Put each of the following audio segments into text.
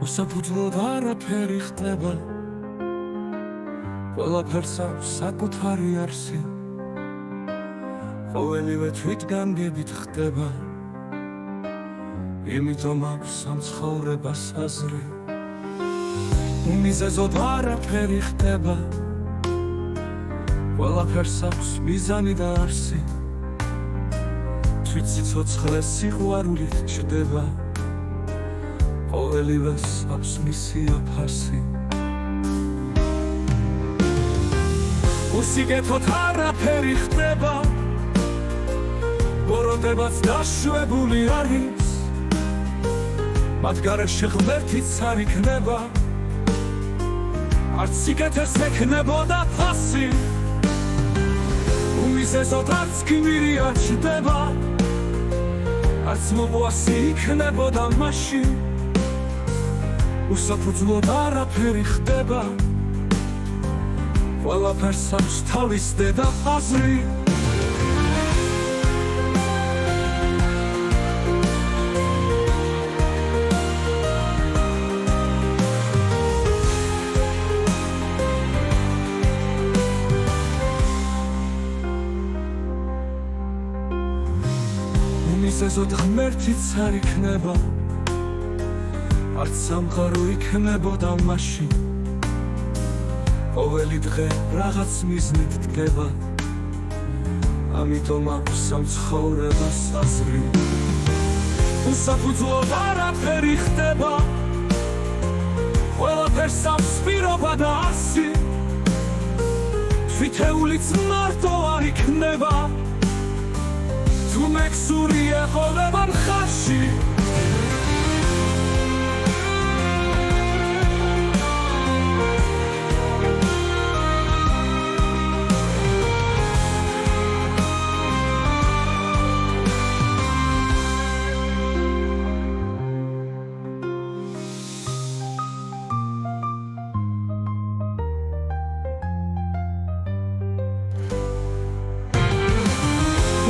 უსაფუძვლოდ არაფერი ხდება, ყველაფერს აქვს საკუთარი არსი, ყოველივე თვითგანგებით ხდება, იმიტომ აქვს ამ ცხოვრებას აზრი. უმიზეზოდ არაფერი ხდება, ყველაფერს აქვს მიზანი და არსი, თვით სიცოცხლე სიყვარულით ჭდება, ყოველივეს აქვს მისი აფასი. უსიკეთოდ არაფერი ხდება, ბოროტებაც დაშვებული არის, მათ გარეშე ღმერთიც არ იქნება, არც სიკეთეს ექნებოდა ფასი. უმიზეზოდ არც გმირი არ ჩდება, არც მოყვასი იქნებოდა მაშინ, უსაფუძვლოდ არაფერი ხდება, ყველაფერს აქვს თავის დედა აზრი. უმიზეზოდ ღმერთიც არ იქნება, არც სამყარო იქნებოდა მაშინ, ყოველი დღე რაღაც მიზნით დგება, ამიტომ აქვს ამ ცხოვრებას აზრი. უსაფუძვლოდ არაფერი ხდება, ყველაფერს აქვს პირობა და არსი, თვითეულიც მარტო არ იქნება, თუ მეგსური ეყოლება მხარში.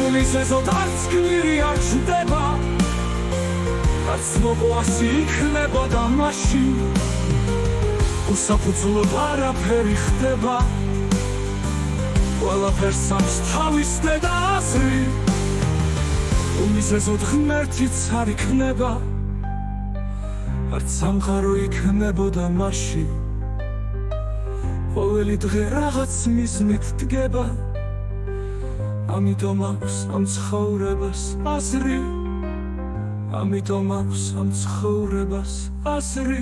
უმიზეზოდ არც გმირი არ ჩდება, არც მოყვასი იქნებოდა მაშინ, უსაფუძვლოდ არაფერი ხდება, ყველაფერს აქვს თავის დედა აზრი. უმიზეზოდ ღმერთიც არ იქნება, არც სამყარო იქნებოდა მაშინ, ყოველი დღე რაღაც მიზნით დგება, ამიტომ აქვს ამ ცხოვრებას აზრი. ამიტომ აქვს ამ ცხოვრებას აზრი.